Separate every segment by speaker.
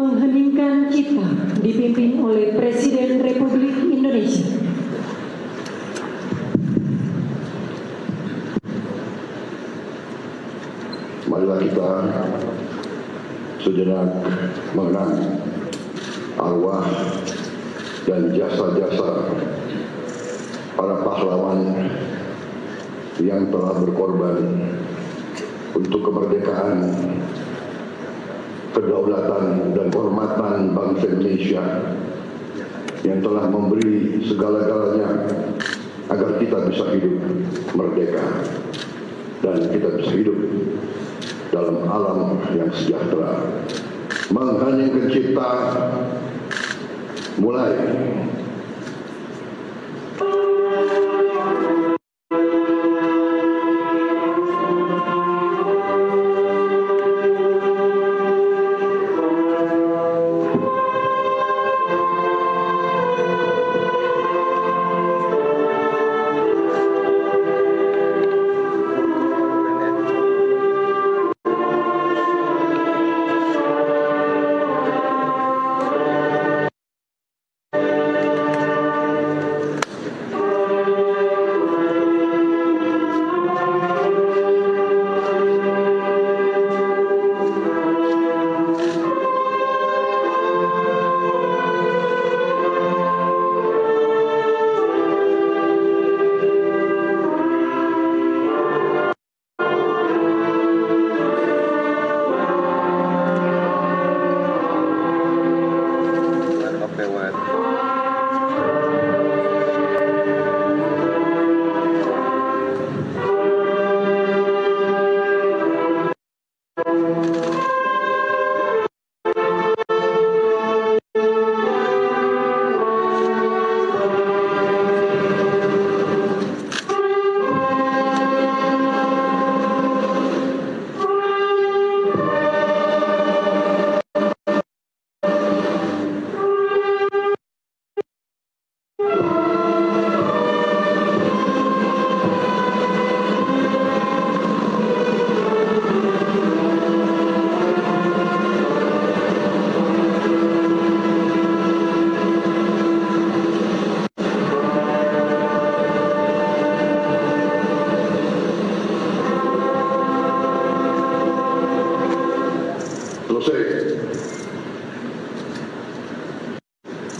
Speaker 1: Mengheningkan cipta dipimpin oleh Presiden Republik Indonesia.
Speaker 2: Marilah kita sejenak mengenang arwah dan jasa-jasa para pahlawan yang telah berkorban untuk kemerdekaan, kedaulatan dan kehormatan bangsa Indonesia, yang telah memberi segala-galanya agar kita bisa hidup merdeka dan kita bisa hidup dalam alam yang sejahtera. Mengheningkan cipta, mulai.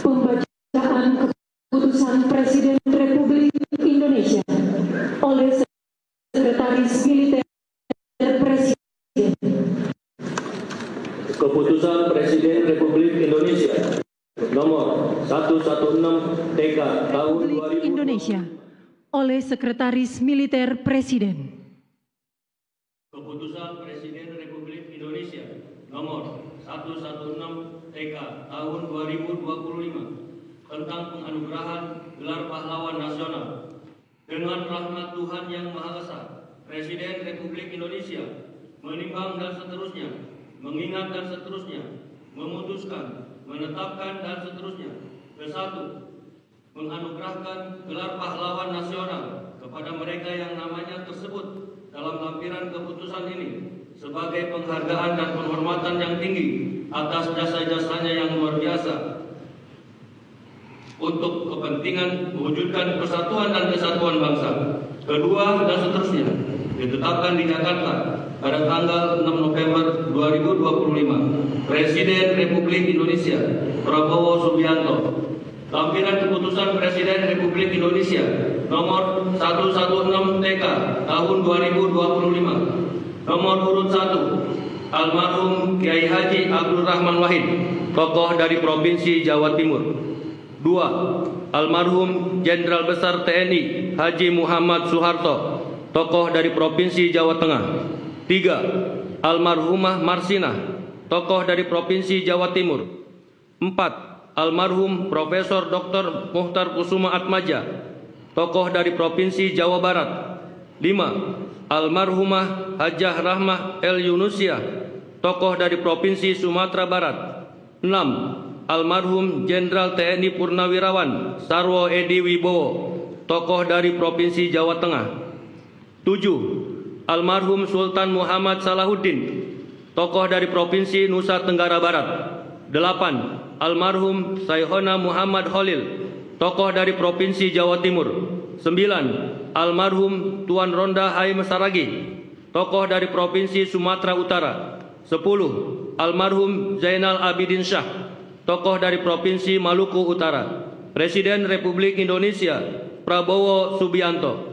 Speaker 1: Pembacaan keputusan Presiden Republik Indonesia oleh Sekretaris Militer Presiden.
Speaker 3: Keputusan Presiden Republik Indonesia nomor 116 TK tahun 2000
Speaker 1: Indonesia oleh Sekretaris Militer Presiden.
Speaker 3: Keputusan Presiden Republik Indonesia nomor 116 TK tahun 2025 tentang penganugerahan gelar pahlawan nasional. Dengan rahmat Tuhan Yang Maha Esa, Presiden Republik Indonesia menimbang dan seterusnya, mengingat dan seterusnya, memutuskan, menetapkan dan seterusnya. Kesatu, menganugerahkan gelar pahlawan nasional kepada mereka yang namanya tersebut dalam lampiran keputusan ini sebagai penghargaan dan penghormatan yang tinggi atas jasa-jasanya yang luar biasa untuk kepentingan mewujudkan persatuan dan kesatuan bangsa. Kedua dan seterusnya ditetapkan di Jakarta pada tanggal 6 November 2025. Presiden Republik Indonesia Prabowo Subianto. Lampiran keputusan Presiden Republik Indonesia nomor 116 TK tahun 2025. Nomor urut 1, almarhum Kiai Haji Abdul Rahman Wahid, tokoh dari Provinsi Jawa Timur. 2, almarhum Jenderal Besar TNI Haji Muhammad Soeharto, tokoh dari Provinsi Jawa Tengah. 3, almarhumah Marsinah, tokoh dari Provinsi Jawa Timur. 4, almarhum Profesor Dr. Muhtar Kusuma Atmaja, tokoh dari Provinsi Jawa Barat. 5, almarhumah Hajah Rahmah El Yunusia, tokoh dari Provinsi Sumatera Barat. 6, almarhum Jenderal TNI Purnawirawan Sarwo Edi Wibowo, tokoh dari Provinsi Jawa Tengah. 7, almarhum Sultan Muhammad Salahuddin, tokoh dari Provinsi Nusa Tenggara Barat. 8. Almarhum Sayhona Muhammad Khalil, tokoh dari Provinsi Jawa Timur. 9. Almarhum Tuan Ronda Haim Saragih, tokoh dari Provinsi Sumatera Utara. 10. Almarhum Zainal Abidin Shah, tokoh dari Provinsi Maluku Utara. Presiden Republik Indonesia Prabowo Subianto.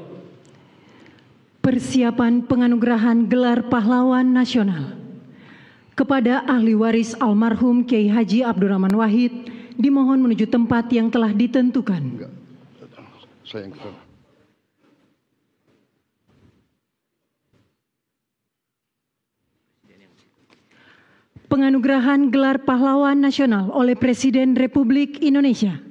Speaker 1: Persiapan penganugerahan gelar pahlawan nasional kepada ahli waris almarhum Kiai Haji Abdurrahman Wahid dimohon menuju tempat yang telah ditentukan.
Speaker 2: Saya yang kesana.
Speaker 1: Penganugerahan gelar pahlawan nasional oleh Presiden Republik Indonesia.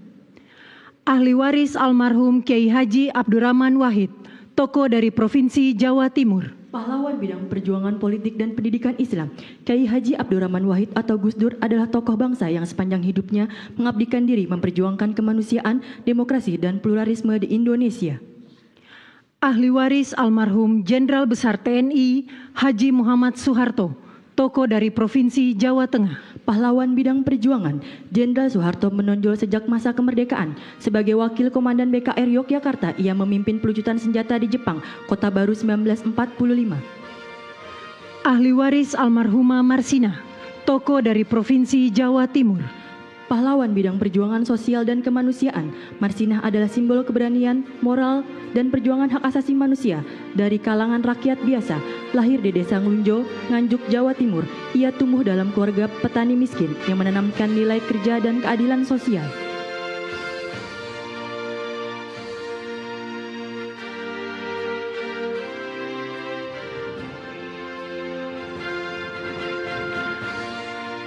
Speaker 1: Ahli waris almarhum Kiai Haji Abdurrahman Wahid, tokoh dari Provinsi Jawa Timur.
Speaker 4: Pahlawan bidang perjuangan politik dan pendidikan Islam, Kiai Haji Abdurrahman Wahid atau Gus Dur adalah tokoh bangsa yang sepanjang hidupnya mengabdikan diri memperjuangkan kemanusiaan, demokrasi, dan pluralisme di Indonesia.
Speaker 1: Ahli waris almarhum Jenderal Besar TNI Haji Muhammad Soeharto, tokoh dari Provinsi Jawa Tengah.
Speaker 4: Pahlawan bidang perjuangan, Jenderal Soeharto menonjol sejak masa kemerdekaan. Sebagai Wakil Komandan BKR Yogyakarta, ia memimpin pelucutan senjata di Jepang, Kota Baru 1945.
Speaker 1: Ahli waris almarhumah Marsina, tokoh dari Provinsi Jawa Timur.
Speaker 4: Pahlawan bidang perjuangan sosial dan kemanusiaan, Marsinah adalah simbol keberanian, moral, dan perjuangan hak asasi manusia dari kalangan rakyat biasa. Lahir di Desa Nglunjo, Nganjuk, Jawa Timur, ia tumbuh dalam keluarga petani miskin yang menanamkan nilai kerja dan keadilan sosial.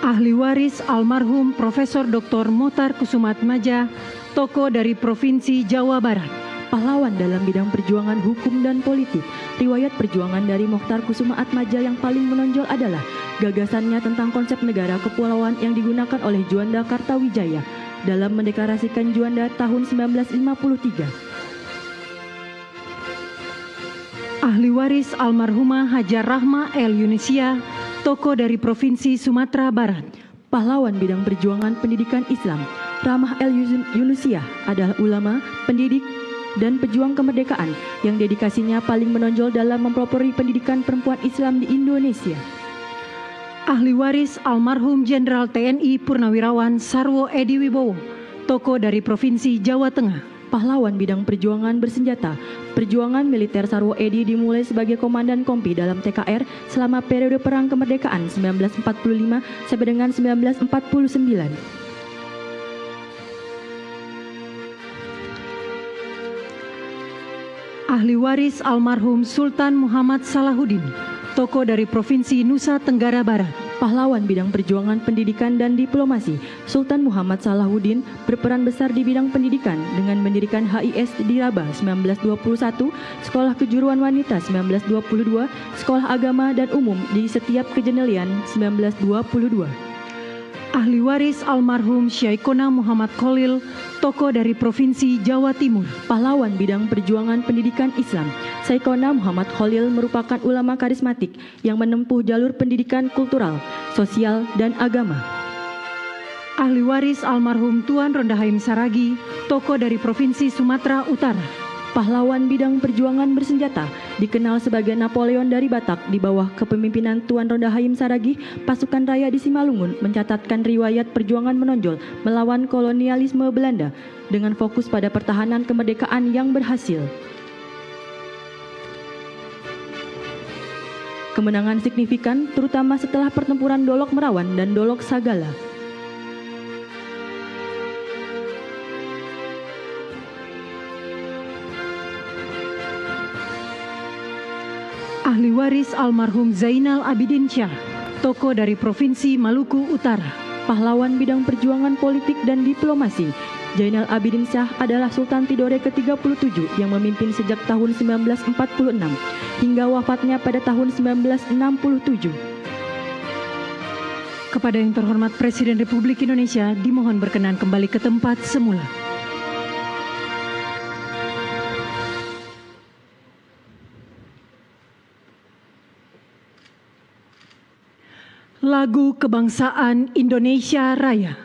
Speaker 1: Ahli waris almarhum Profesor Dr. Mokhtar Kusumaatmadja, tokoh dari Provinsi Jawa Barat.
Speaker 4: Pahlawan dalam bidang perjuangan hukum dan politik. Riwayat perjuangan dari Mokhtar Kusumaatmadja yang paling menonjol adalah gagasannya tentang konsep negara kepulauan yang digunakan oleh Juanda Kartawijaya dalam mendeklarasikan Juanda tahun 1953.
Speaker 1: Ahli waris almarhumah Hajar Rahma El Yunisia, tokoh dari Provinsi Sumatera Barat.
Speaker 4: Pahlawan bidang perjuangan pendidikan Islam, Rahmah El Yunisia adalah ulama, pendidik, dan pejuang kemerdekaan yang dedikasinya paling menonjol dalam mempelopori pendidikan perempuan Islam di Indonesia.
Speaker 1: Ahli waris almarhum Jenderal TNI Purnawirawan Sarwo Edi Wibowo, tokoh dari Provinsi Jawa Tengah.
Speaker 4: Pahlawan bidang perjuangan bersenjata, perjuangan militer Sarwo Edi dimulai sebagai komandan kompi dalam TKR selama periode Perang Kemerdekaan 1945 sampai dengan 1949.
Speaker 1: Ahli waris almarhum Sultan Muhammad Salahuddin, tokoh dari Provinsi Nusa Tenggara Barat.
Speaker 4: Pahlawan bidang perjuangan pendidikan dan diplomasi, Sultan Muhammad Salahuddin berperan besar di bidang pendidikan dengan mendirikan HIS di Rabah 1921, Sekolah Kejuruan Wanita 1922, Sekolah Agama dan Umum di setiap Kejenelian 1922.
Speaker 1: Ahli waris almarhum Syaikona Muhammad Khalil, tokoh dari Provinsi Jawa Timur.
Speaker 4: Pahlawan bidang perjuangan pendidikan Islam, Syaikona Muhammad Khalil merupakan ulama karismatik yang menempuh jalur pendidikan kultural, sosial, dan agama.
Speaker 1: Ahli waris almarhum Tuan Ronda Haim Saragih, tokoh dari Provinsi Sumatera Utara.
Speaker 4: Pahlawan bidang perjuangan bersenjata, dikenal sebagai Napoleon dari Batak di bawah kepemimpinan Tuan Ronda Haim Saragih, pasukan raya di Simalungun mencatatkan riwayat perjuangan menonjol melawan kolonialisme Belanda dengan fokus pada pertahanan kemerdekaan yang berhasil. Kemenangan signifikan terutama setelah pertempuran Dolok Merawan dan Dolok Sagala.
Speaker 1: Ahli waris almarhum Zainal Abidin Shah, tokoh dari Provinsi Maluku Utara.
Speaker 4: Pahlawan bidang perjuangan politik dan diplomasi, Zainal Abidin Shah adalah Sultan Tidore ke-37 yang memimpin sejak tahun 1946 hingga wafatnya pada tahun 1967.
Speaker 1: Kepada yang terhormat Presiden Republik Indonesia, dimohon berkenan kembali ke tempat semula. Lagu Kebangsaan Indonesia Raya.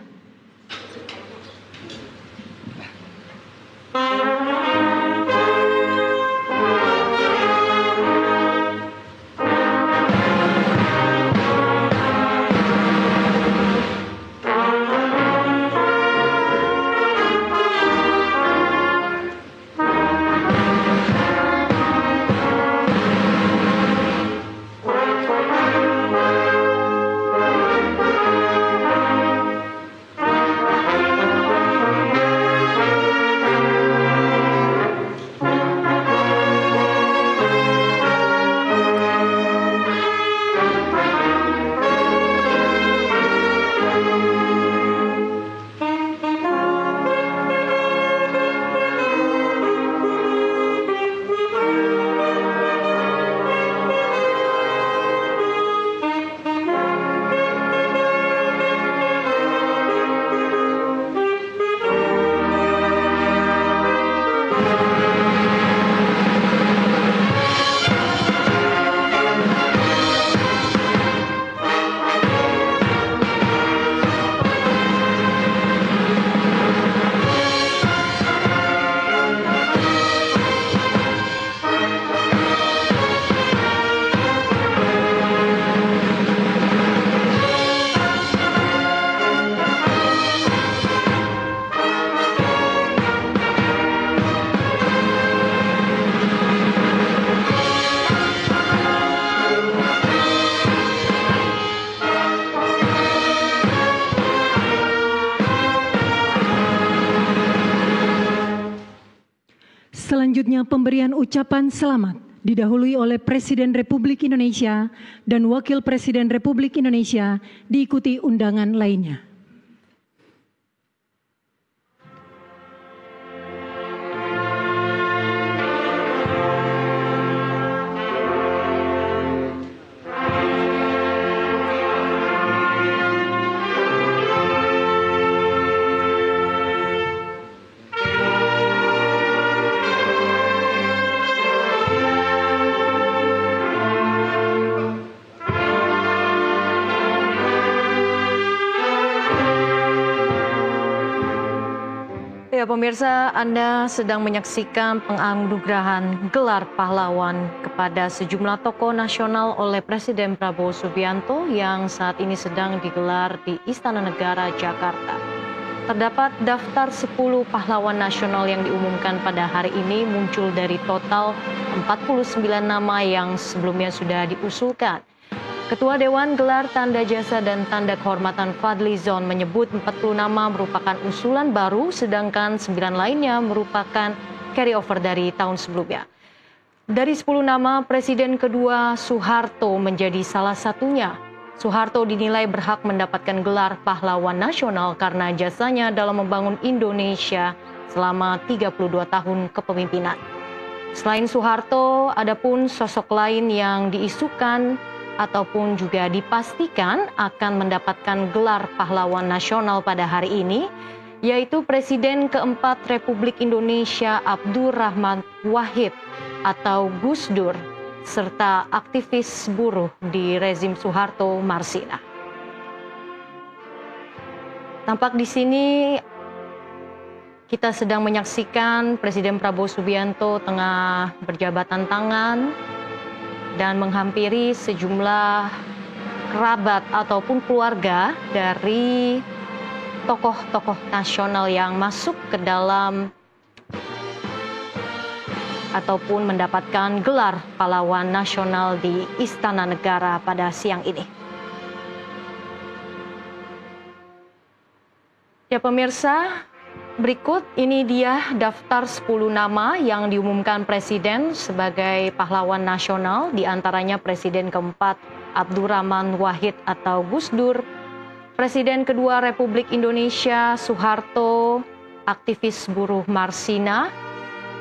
Speaker 1: Selanjutnya pemberian ucapan selamat didahului oleh Presiden Republik Indonesia dan Wakil Presiden Republik Indonesia diikuti undangan lainnya.
Speaker 5: Ya, pemirsa, Anda sedang menyaksikan penganugerahan gelar pahlawan kepada sejumlah tokoh nasional oleh Presiden Prabowo Subianto yang saat ini sedang digelar di Istana Negara, Jakarta. Terdapat daftar 10 pahlawan nasional yang diumumkan pada hari ini muncul dari total 49 nama yang sebelumnya sudah diusulkan. Ketua Dewan Gelar Tanda Jasa dan Tanda Kehormatan Fadli Zon menyebut 40 nama merupakan usulan baru, sedangkan 9 lainnya merupakan carryover dari tahun sebelumnya. Dari 10 nama, Presiden kedua Soeharto menjadi salah satunya. Soeharto dinilai berhak mendapatkan gelar pahlawan nasional karena jasanya dalam membangun Indonesia selama 32 tahun kepemimpinan. Selain Soeharto, ada pun sosok lain yang diisukan ataupun juga dipastikan akan mendapatkan gelar pahlawan nasional pada hari ini, yaitu Presiden keempat Republik Indonesia Abdurrahman Wahid atau Gus Dur, serta aktivis buruh di rezim Soeharto Marsina. Tampak di sini kita sedang menyaksikan Presiden Prabowo Subianto tengah berjabatan tangan dan menghampiri sejumlah kerabat ataupun keluarga dari tokoh-tokoh nasional yang masuk ke dalam ataupun mendapatkan gelar pahlawan nasional di Istana Negara pada siang ini. Ya pemirsa, berikut ini dia daftar 10 nama yang diumumkan Presiden sebagai pahlawan nasional, di antaranya Presiden keempat Abdurrahman Wahid atau Gus Dur, Presiden kedua Republik Indonesia Soeharto, aktivis buruh Marsina,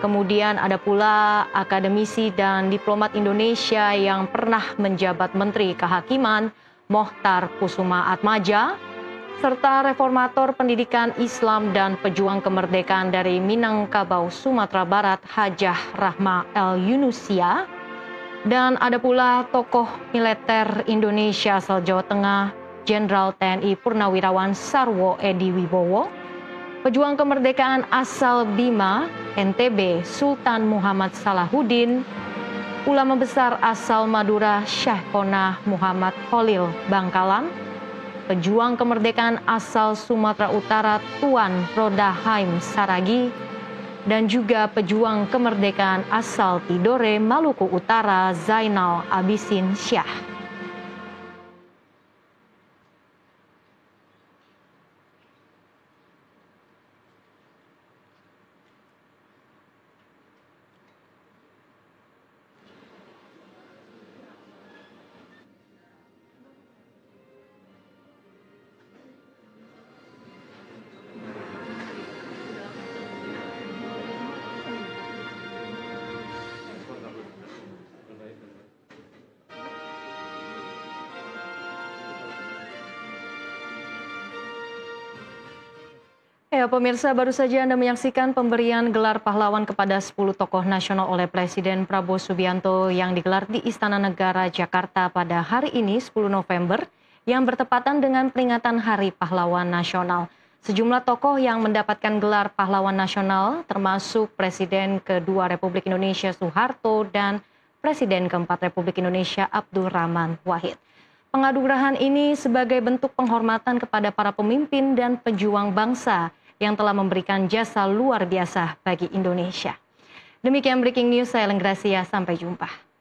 Speaker 5: kemudian ada pula akademisi dan diplomat Indonesia yang pernah menjabat Menteri Kehakiman Mochtar Kusumaatmadja, serta reformator pendidikan Islam dan pejuang kemerdekaan dari Minangkabau, Sumatera Barat, Hajah Rahma El Yunusia, Dan ada pula tokoh militer Indonesia asal Jawa Tengah, Jenderal TNI Purnawirawan Sarwo Edi Wibowo, pejuang kemerdekaan asal Bima, NTB, Sultan Muhammad Salahuddin, ulama besar asal Madura Syekh Konah Muhammad Khalil Bangkalan, pejuang kemerdekaan asal Sumatera Utara Tuan Rodahaim Saragi, dan juga pejuang kemerdekaan asal Tidore, Maluku Utara Zainal Abidin Syah. Ya, pemirsa, baru saja Anda menyaksikan pemberian gelar pahlawan kepada 10 tokoh nasional oleh Presiden Prabowo Subianto yang digelar di Istana Negara Jakarta pada hari ini 10 November yang bertepatan dengan peringatan Hari Pahlawan Nasional. Sejumlah tokoh yang mendapatkan gelar pahlawan nasional termasuk Presiden kedua Republik Indonesia Soeharto dan Presiden keempat Republik Indonesia Abdurrahman Wahid. Penganugerahan ini sebagai bentuk penghormatan kepada para pemimpin dan pejuang bangsa yang telah memberikan jasa luar biasa bagi Indonesia. Demikian breaking news, saya Lenggracia, sampai jumpa.